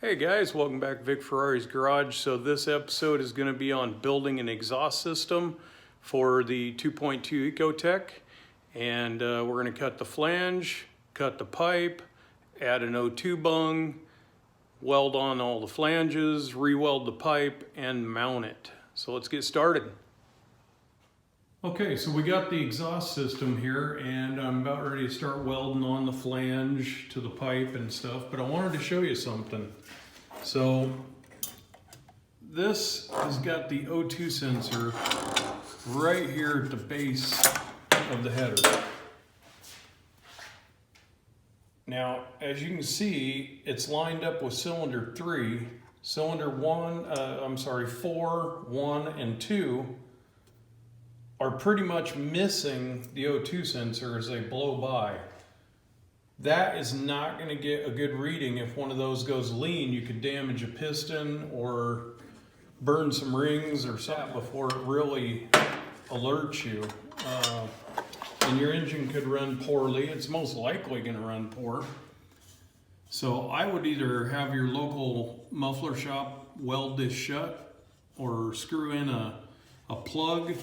Hey guys, welcome back to Vic Ferrari's Garage. So this episode is going to be on building an exhaust system for the 2.2 Ecotec. And we're going to cut the flange, cut the pipe, add an O2 bung, weld on all the flanges, re-weld the pipe, and mount it. So let's get started. Okay, so we got the exhaust system here and I'm about ready to start welding on the flange to the pipe and stuff, but I wanted to show you something. So this has got the O2 sensor right here at the base of the header. Now, as you can see, it's lined up with cylinder 3. Cylinder 4, 1, and 2 are pretty much missing the O2 sensor as they blow by. That is not going to get a good reading. If one of those goes lean, you could damage a piston or burn some rings or something before it really alerts you. And your engine could run poorly. It's most likely going to run poor. So I would either have your local muffler shop weld this shut or screw in a plug,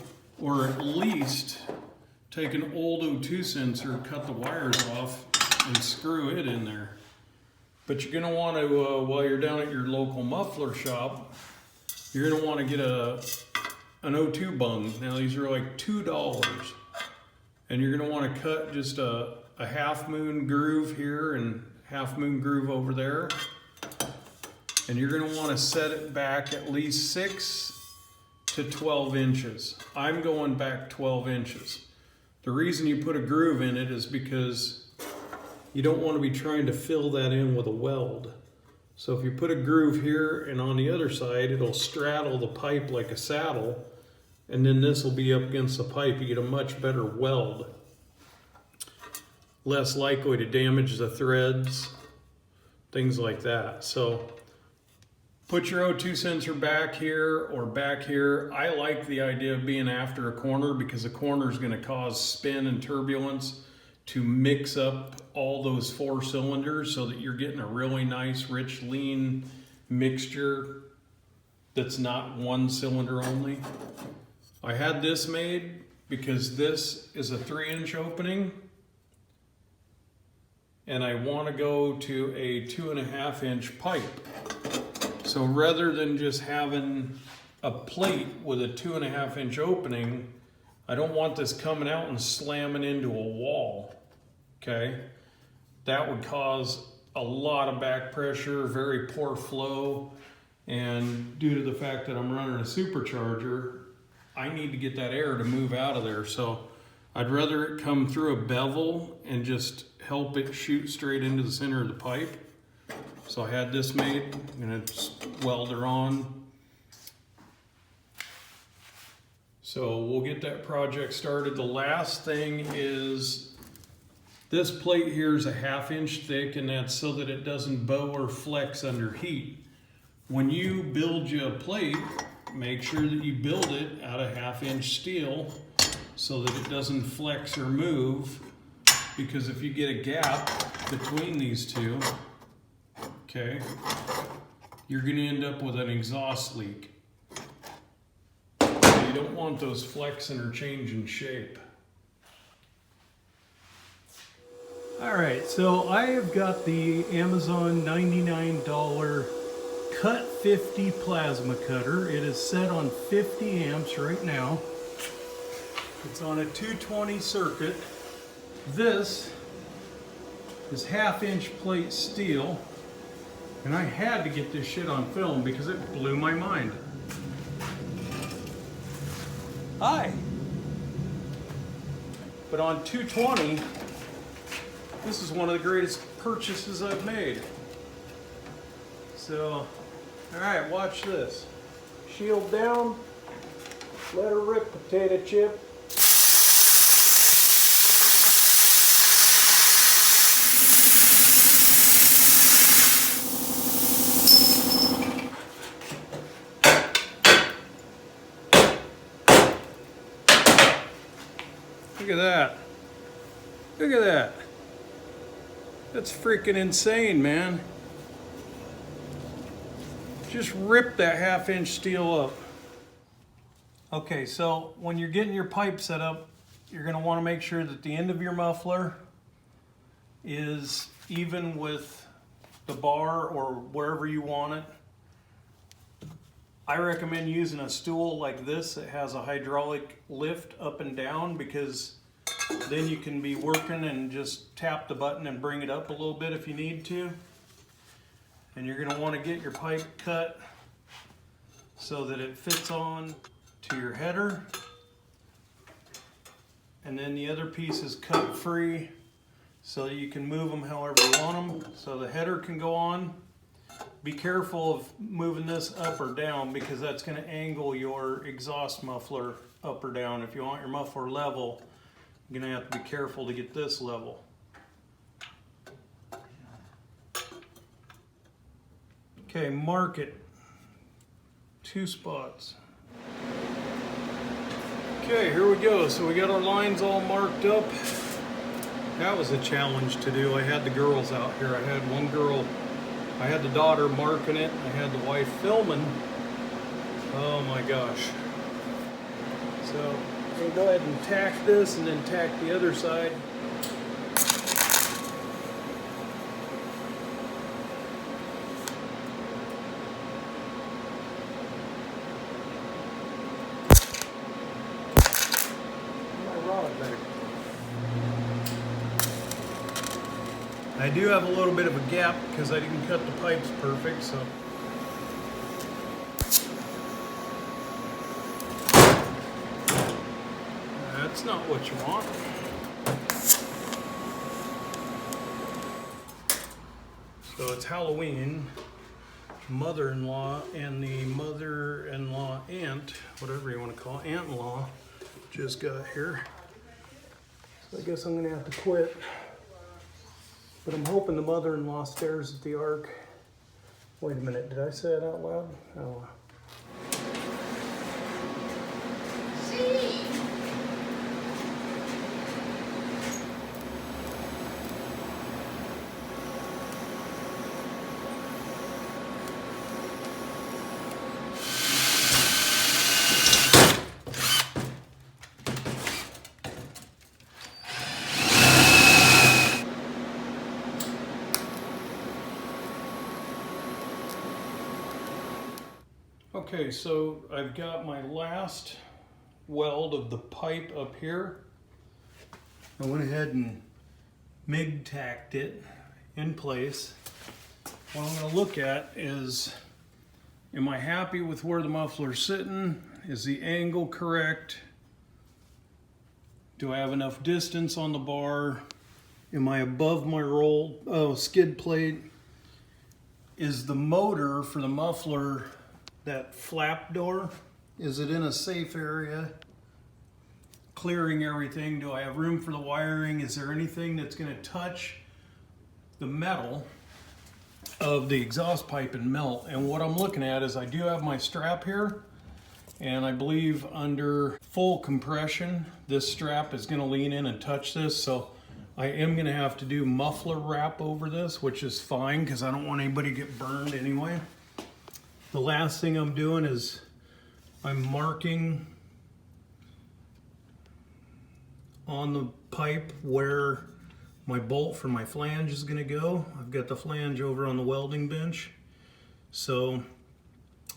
or at least take an old O2 sensor, cut the wires off, and screw it in there. But you're gonna want to, while you're down at your local muffler shop, you're gonna want to get an O2 bung. Now these are like $2. And you're gonna want to cut just a half moon groove here and half moon groove over there. And you're gonna want to set it back at least 6 to 12 inches. I'm going back 12 inches. The reason you put a groove in it is because you don't want to be trying to fill that in with a weld. So if you put a groove here and on the other side, it'll straddle the pipe like a saddle, and then this will be up against the pipe. You get a much better weld. Less likely to damage the threads, things like that. So put your O2 sensor back here or back here. I like the idea of being after a corner because a corner is going to cause spin and turbulence to mix up all those 4 cylinders so that you're getting a really nice, rich, lean mixture that's not one cylinder only. I had this made because this is a 3-inch opening and I want to go to a 2.5-inch pipe. So rather than just having a plate with a 2.5-inch opening, I don't want this coming out and slamming into a wall, okay? That would cause a lot of back pressure, very poor flow, and due to the fact that I'm running a supercharger, I need to get that air to move out of there. So I'd rather it come through a bevel and just help it shoot straight into the center of the pipe. So I had this made. I'm gonna weld her on. So we'll get that project started. The last thing is this plate here is a 1/2 inch thick, and that's so that it doesn't bow or flex under heat. When you build you a plate, make sure that you build it out of 1/2 inch steel so that it doesn't flex or move, because if you get a gap between these two, okay, you're going to end up with an exhaust leak. So you don't want those flexing or changing shape. Alright, so I have got the Amazon $99 Cut 50 plasma cutter. It is set on 50 amps right now. It's on a 220 circuit. This is 1/2 inch plate steel. And I had to get this shit on film because it blew my mind. Hi. But on 220, this is one of the greatest purchases I've made. So, all right, watch this. Shield down, let her rip, potato chip. Look at that. Look at that. That's freaking insane, man. just rip that 1/2 inch steel up. Okay, so when you're getting your pipe set up, you're going to want to make sure that the end of your muffler is even with the bar or wherever you want it. I recommend using a stool like this that has a hydraulic lift up and down, because then you can be working and just tap the button and bring it up a little bit if you need to. And you're going to want to get your pipe cut so that it fits on to your header. And then the other piece is cut free so that you can move them however you want them. So the header can go on. Be careful of moving this up or down, because that's going to angle your exhaust muffler up or down. If you want your muffler level, you're going to have to be careful to get this level. Okay, mark it. 2 spots. Okay, here we go. So we got our lines all marked up. That was a challenge to do. I had the girls out here. I had one girl, I had the daughter marking it, I had the wife filming. Oh my gosh. So we'll go ahead and tack this and then tack the other side. I do have a little bit of a gap because I didn't cut the pipes perfect, so. That's not what you want. So it's Halloween. Mother-in-law and the mother-in-law aunt, whatever you want to call it, aunt-in-law, just got here. So I guess I'm gonna have to quit. But I'm hoping the mother-in-law stares at the ark. Wait a minute, did I say it out loud? Oh. See? Okay, so I've got my last weld of the pipe up here. I went ahead and MIG tacked it in place. What I'm going to look at is, am I happy with where the muffler's sitting? Is the angle correct? Do I have enough distance on the bar? Am I above my skid plate? Is the motor for the muffler, that flap door, is it in a safe area? Clearing everything. Do I have room for the wiring? Is there anything that's going to touch the metal of the exhaust pipe and melt? And what I'm looking at is I do have my strap here, and I believe under full compression this strap is going to lean in and touch this, so I am going to have to do muffler wrap over this, which is fine because I don't want anybody to get burned anyway. The last thing I'm doing is I'm marking on the pipe where my bolt for my flange is going to go. I've got the flange over on the welding bench, so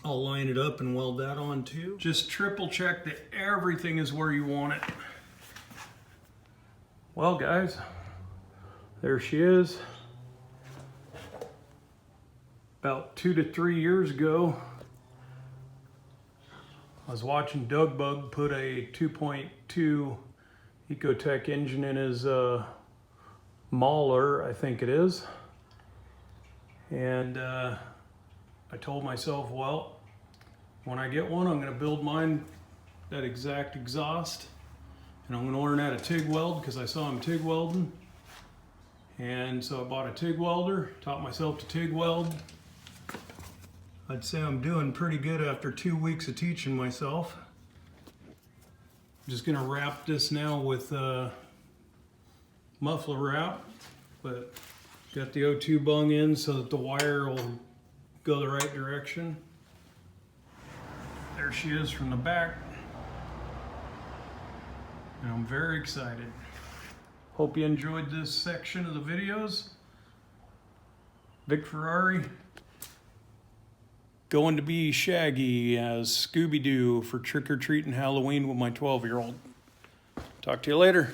I'll line it up and weld that on too. Just triple check that everything is where you want it. Well guys, there she is. About 2 to 3 years ago, I was watching Doug Bug put a 2.2 Ecotec engine in his Mauler, I think it is. And I told myself, well, when I get one, I'm going to build mine that exact exhaust. And I'm going to learn how to TIG weld because I saw him TIG welding. And so I bought a TIG welder, taught myself to TIG weld. I'd say I'm doing pretty good after 2 weeks of teaching myself. I'm just gonna wrap this now with muffler wrap, but got the O2 bung in so that the wire will go the right direction. There she is from the back. And I'm very excited. Hope you enjoyed this section of the videos. Vic Ferrari going to be Shaggy as Scooby-Doo for trick-or-treat and Halloween with my 12-year-old. Talk to you later.